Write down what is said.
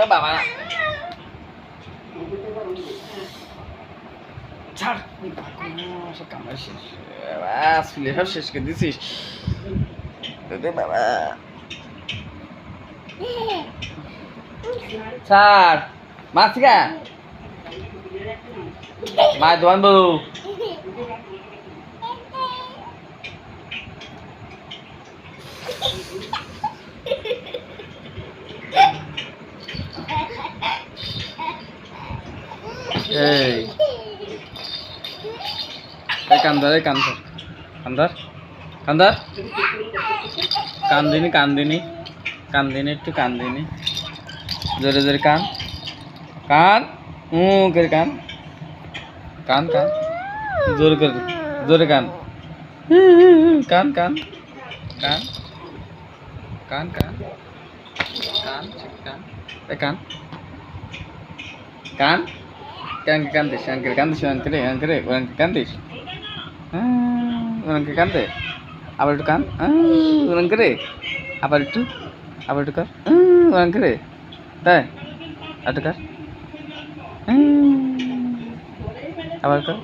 বাবা ছাড় সব কামড়া শেষ ফুলে সব শেষ করে দিছিস বাবা ছাড় মাছিকা মায়ের দোকান বলু এই কান্দারে কান্দার কান্দার কান্দার কান্দিনি কান্দিনি কান্দিনি একটু কান্দিনি জোরে জোরে কান কান করে কান কান কান জোরে করে জোরে কান কান কান কান কান কান কান কান কান কান কান কান্দিস আঙ্কেল কান্দিস আঙ্কেলে আঙ্কেলে ওরাঙ্কে কান্দিস ওরাঙ্কে কান্দে আবার একটু কান ওরাঙ্কে রে আবার একটু কর ওরাঙ্কে রে তাই আর একটু কর আবার কর